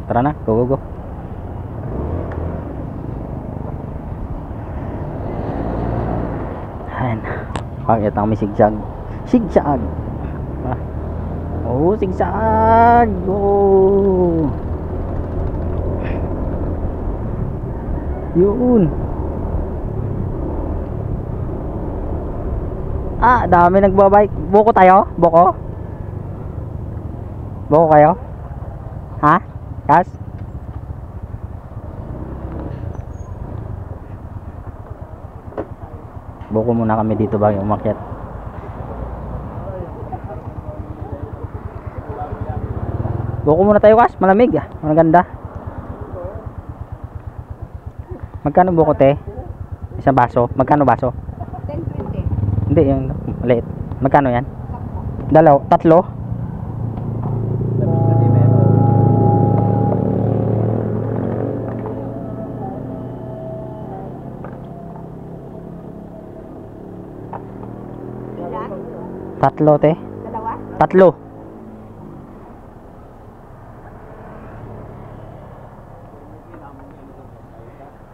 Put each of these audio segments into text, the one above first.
Tara na, go go go. Ayan. Pakita kami sigsag. Sigsag. Oh, sigsag. Oh. Yun. Ah, dami nagbabike. Buko tayo? Buko? Buko kayo? Ha? Kas? Buko muna kami dito bago umakyat. Buko muna tayo, Kas. Malamig ah. Maganda. Magkano buko, te? Isang baso. Magkano baso? 10-20. Hindi, yung maliit. Magkano yan? Tatlo? Tatlo, te? Dalawa? Tatlo.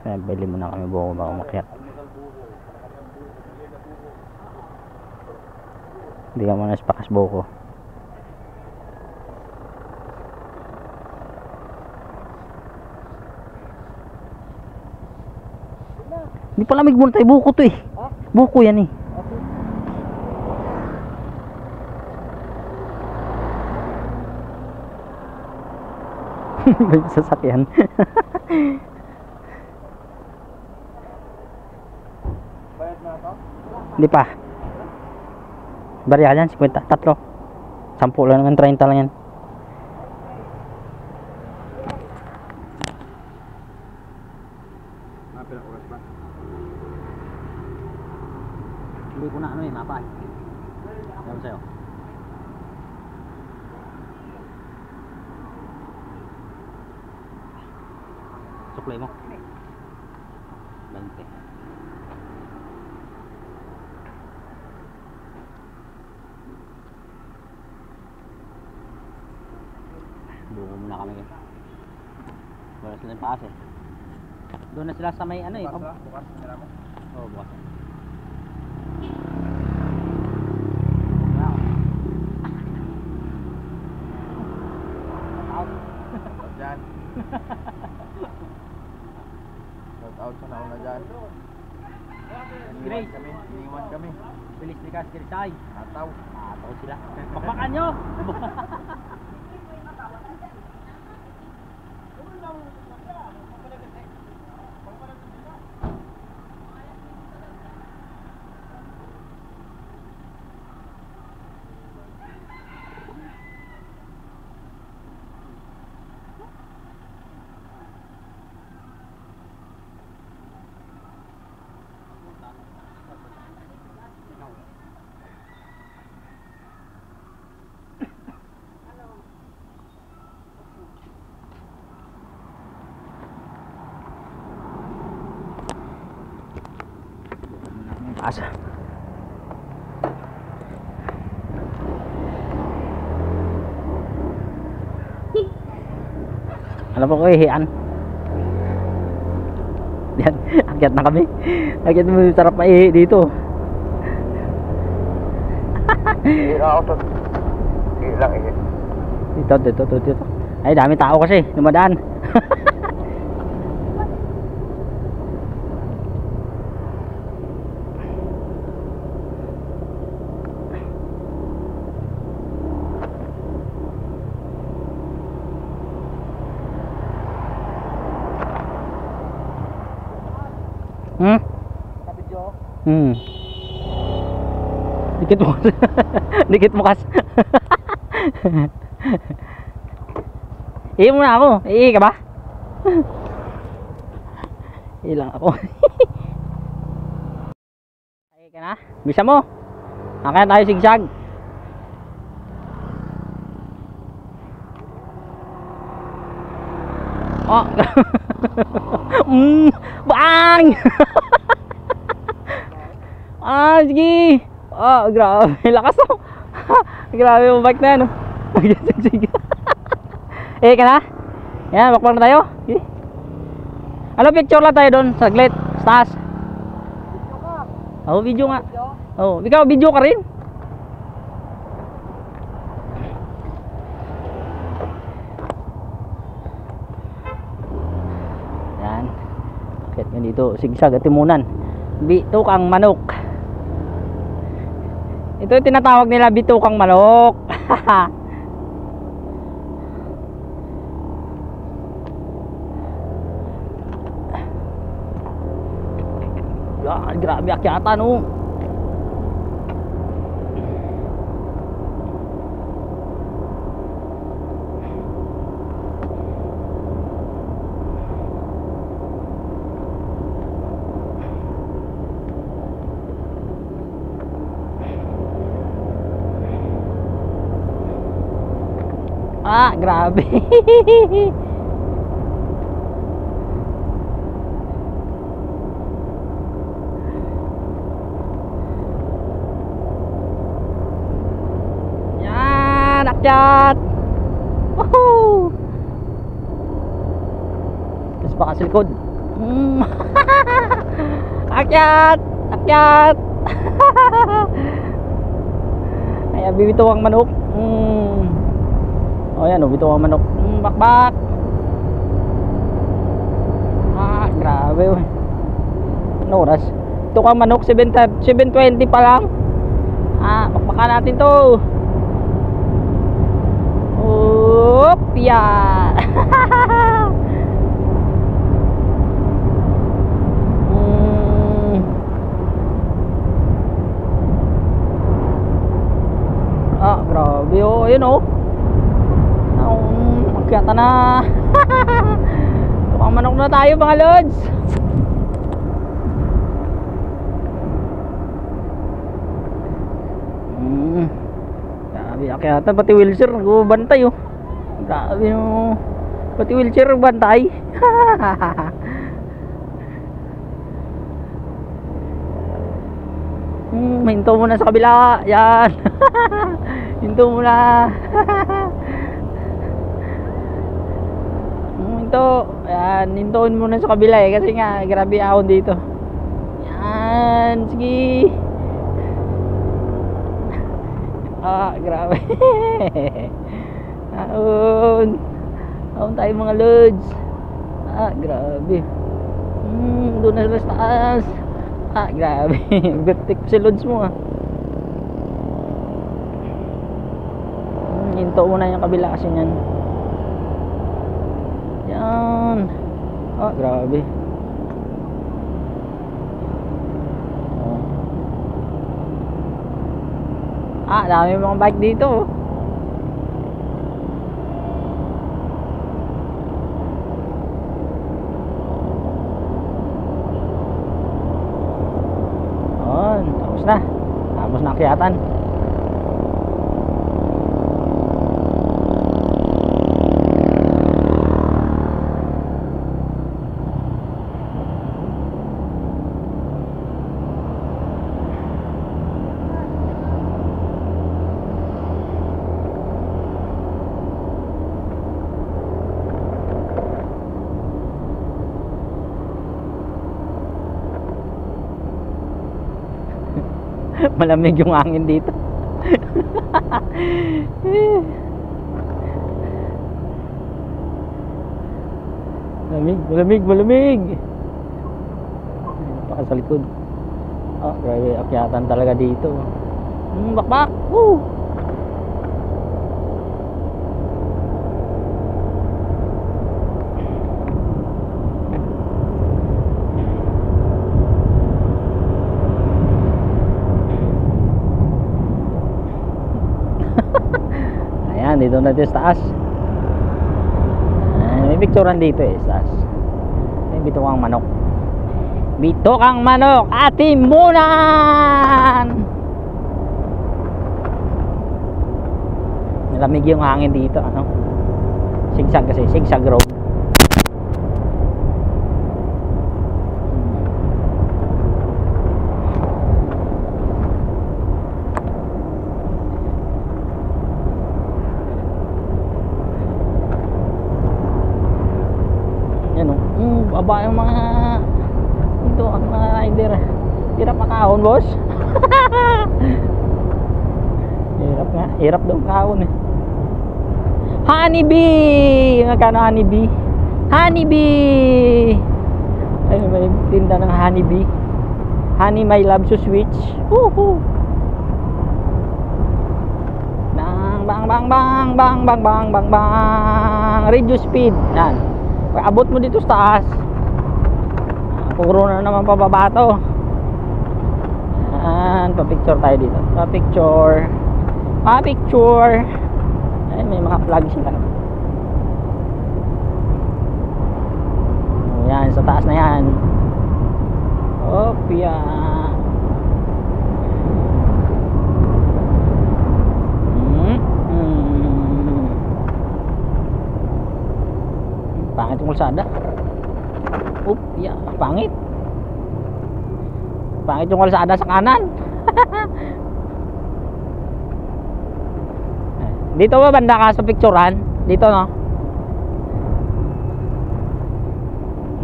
Ayan, bili muna kami buko bago umakyat. Hindi ka muna pakas buko. Hindi pa lamig muna tayo, buko to eh. Buko yan eh. May sasakyan. Bayad na ito? Hindi pa. Barya yan, 50. Tatlo. 10 lang naman, 30 lang yan. Pilang oras ba? Hindi ko na ano eh, mapa eh. Alam sa'yo. Suklay mo. 20. Buko muna kami. Wala sila yung paas eh. Doon na sila sa may ano eh. Bukas, nila mo? Oo, bukas. Shout dyan. Shout out sa nauna dyan. Grace. Iniwan kami. Bilis ni Kas Kirisay. Ataw. Ataw sila. Bakbakan nyo! Asa? Alam ko ihian. Yan, akyat na kami. Akyat mo, sarap maihi dito. Ihi lang ako to. Ihi lang ihi. Dito. Ay, dami tao kasi, dumadaan. Kapidyo. Dikit mo. Dikit mo, Kas. Ihi muna ako. Ihi ka ba? Ihi lang ako. Ihi ka na? Bisa mo. Akaya tayo sigsag. Oh. Bang! Ah, sige. Oh, grabe. Lakas oh. Grabe yung bike na yan. Oh. Sige. Eh, ka na? Yan, bakbak na tayo. Okay. Ano, picture lang tayo doon, saglit, sa taas. Oo, video nga. Oo, ikaw, video ka rin. Yan. Bakit nga dito, sigsag at timunan. Bitukang manok. Ito yung tinatawag nila bitukang manok. Yan, grabe akyatan oh. Ah, grabe. Yan, akyat. Woohoo! Tapos baka sa likod. Akyat! Akyat! Ay, bibito ang manok. Oh, yan, bito ang manok. Bakbak. Ah, grabe. Ano oras? Ito kang manok, 7:20 pa lang. Ah, bakbakan natin to. Oop, yan. Ah, grabe oh, yun oh. Magkata na. Tukang manok na tayo mga lods. Grabe, akyata pati wheelchair nagbabantay oh. Grabe oh. Pati wheelchair nagbantay. Hinto muna sa kabila. Yan. Hinto muna. Hinto. Yan, hintoin muna sa kabila eh. Kasi nga, grabe ahon dito. Yan, sige. Ah, grabe. Ahon. Ahon tayo mga lods. Ah, grabe. Doon na sa taas. Ah, grabe. Vertic si loads mo ah. Hinto muna yung kabila kasi yan. Yan. Ah, grabe. Oh. Ah, dami mga bike dito oh. Tapos na akyatan. Malamig yung hangin dito. Malamig. Napaka sa likod. Oh, grabe, akyatan talaga dito. Bakbak. Woo! Dito na sa taas. May picturean dito eh sa taas. May bitukang manok. Bitukang manok atimunan. Nalamig yung hangin dito ano. Sigsag kasi, sigsag road. Baba yung mga ito, ang mga rider. Hirap makahon, boss. Hirap nga, hirap daw makahon eh. Honeybee! Magkano honeybee? Honeybee! Ay, may tinda ng honeybee. Honey, my love so sweet. Woohoo! Bang, bang, bang, bang, bang, bang, bang, bang, bang. Reduce speed. Yan. Pag abot mo dito sa taas, puro na naman pababa to. Yan. Pa-picture tayo dito. Pa-picture. Pa-picture. Ay, may mga flag sila. Yan, sa taas na yan. Opya. Pangit yung kalsada. Opya, pangit. Pangit yung kalsada sa kanan. Dito ba banda ka sa picturean? Dito, no?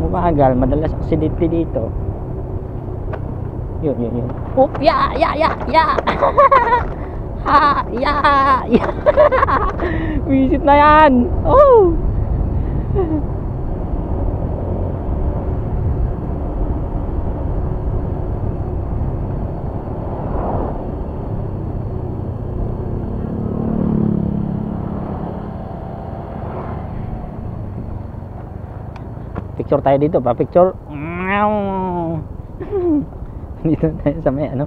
Mabagal, madalas aksidente dito. Yun. Oop, ya. Ha, ya. Visit na yan. Oh. Picture tayo dito, pa-picture. Dito tayo sa may ano,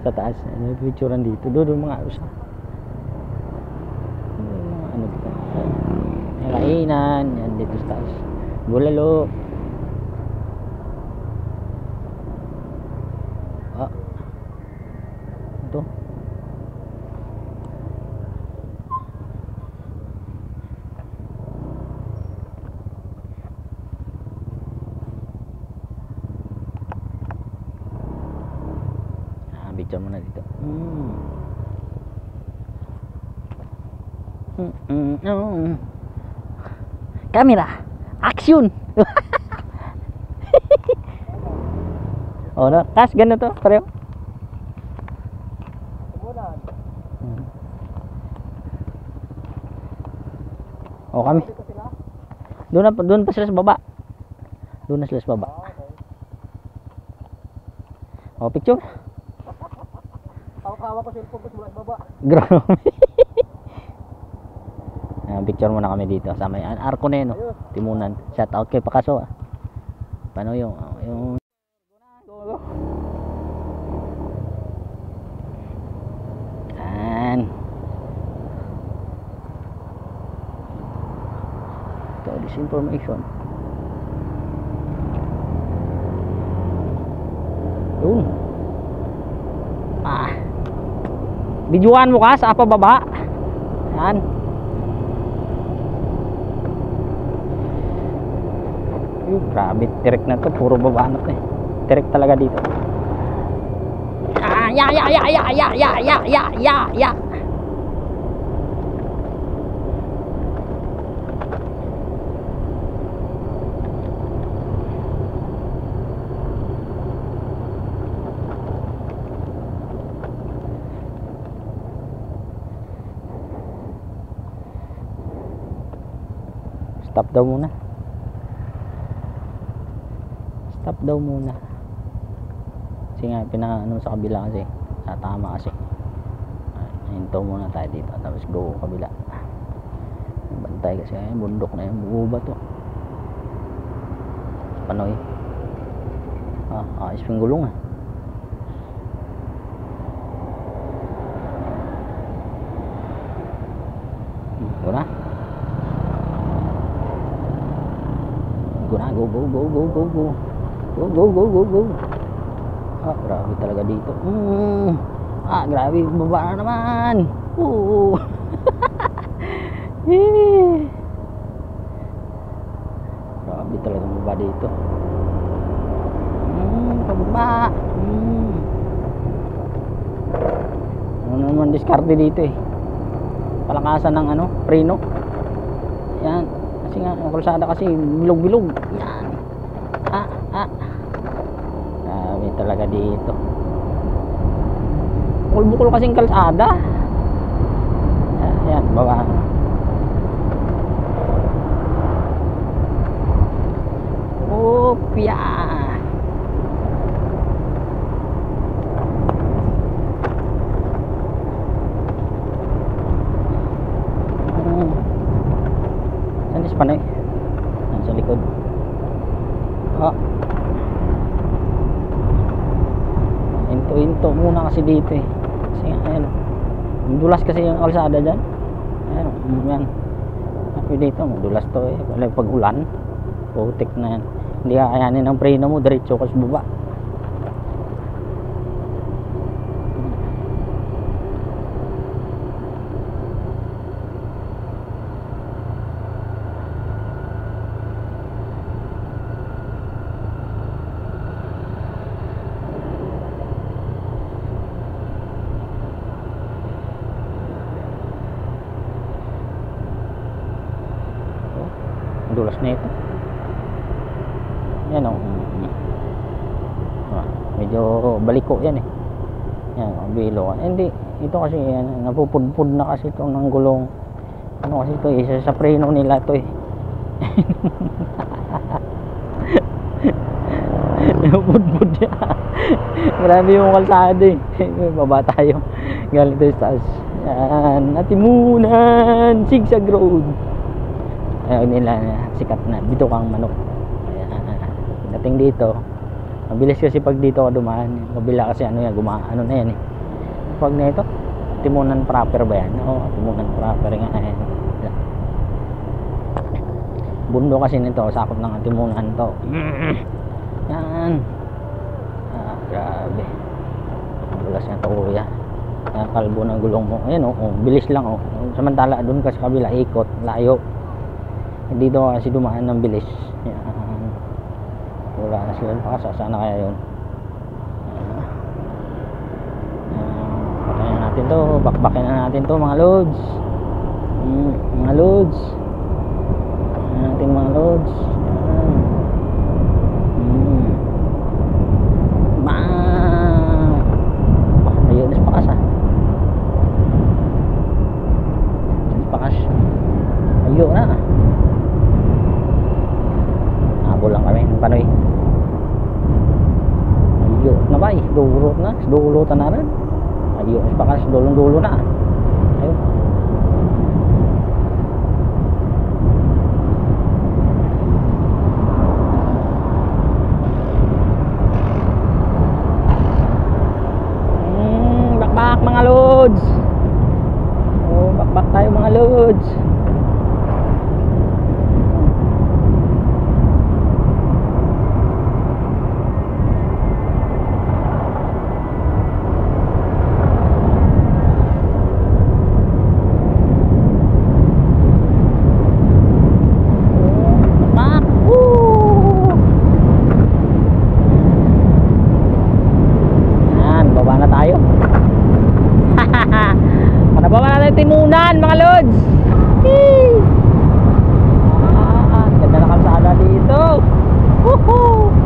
sa taas. Ano picturean dito? Doon mga usa. Ano dito? May kainan. Yan dito sa taas. Bulalo. Ito. Picture mo na dito. Camera, action. Oh, no, kas ganito to, pareho. Oh, kami. Doon pa sila sa baba. Doon na sila sa baba. Oh, picture. Hawak ko cellphone ko mula sa baba. Grabe. Picture muna kami dito sa may Arconeno, Timunan. Shout out kay Pakaso. Paano yung Yan. Ito, disinformation. Yun. Bidyuhan mo ka sa pababa. Yan. Grabe, tirik na to. Puro babanat eh. Tirik talaga dito. Ya. Stop daw muna. Stop daw muna. Kasi nga pinaano sa kabila kasi. Sa tama kasi. Hinto muna tayo dito. Tapos go kabila. Bantay kasi ay bundok na yan. Buo ba to? Panoy. Ayos ping gulong ah. Guna. Go. Grabe talaga dito. Grabe, baba na naman. Grabe talaga baba dito. Pababa. Ano naman diskarte dito eh. Palakasan ng preno. Yan. Kasi nga, ang kalsada kasi bilog-bilog. Yan. Dami talaga dito. Bukol-bukol kasing kalsada. Yan, baba. Opya. Saan is panay? Nasa likod. Into muna kasi dito eh. Kasi ayan, dulas kasi yung kalsada dyan. Ayan, yan. Tapi dito, dulas to eh. Pag ulan, putik na yan. Hindi kakayanin ang preno mo, diretso ka sa baba. Dulas na ito. Yan o. Medyo baliko yan eh. Yan, bilo. Hindi, ito kasi yan, napupudpud na kasi ito ng gulong. Ano kasi ito, isa sa preno nila ito eh. Napupudpud yan. Marami yung kalsada eh. Baba tayo. Galing tayo sa taas. Yan, Atimunan Zigzag Road. Ayaw nila sikat na Bitukang Manok. Dating dito, mabilis kasi pag dito ka dumaan. Kabila kasi ano yan, ano na yan eh. Pag na ito, Atimunan proper ba yan? Oo, Atimunan proper nga yan. Bundo kasi nito, sakop ng Atimunan to. Yan. Grabe. Bulas na to kuya. Kalbo ng gulong mo. Ayan bilis lang oh. Samantala doon kasi kabila ikot, layo. Dito kasi dumaan ng bilis. Yan. Wala na sila pakasa. Sana kaya yun. Patayin natin to. Bakbakin na natin to mga loads. Mga loads. Patayin natin mga loads. Ayun, nas pakas pakas. Ayun na. Lang kami panoy. Ayun na ba eh, dulutan na rin. Ayun, pakas dulong-dulo na. Ayun. Bakbak mga loads. Bakbak tayo mga loads. Atimunan mga lods. Ganda na kalsada dito. Woohoo!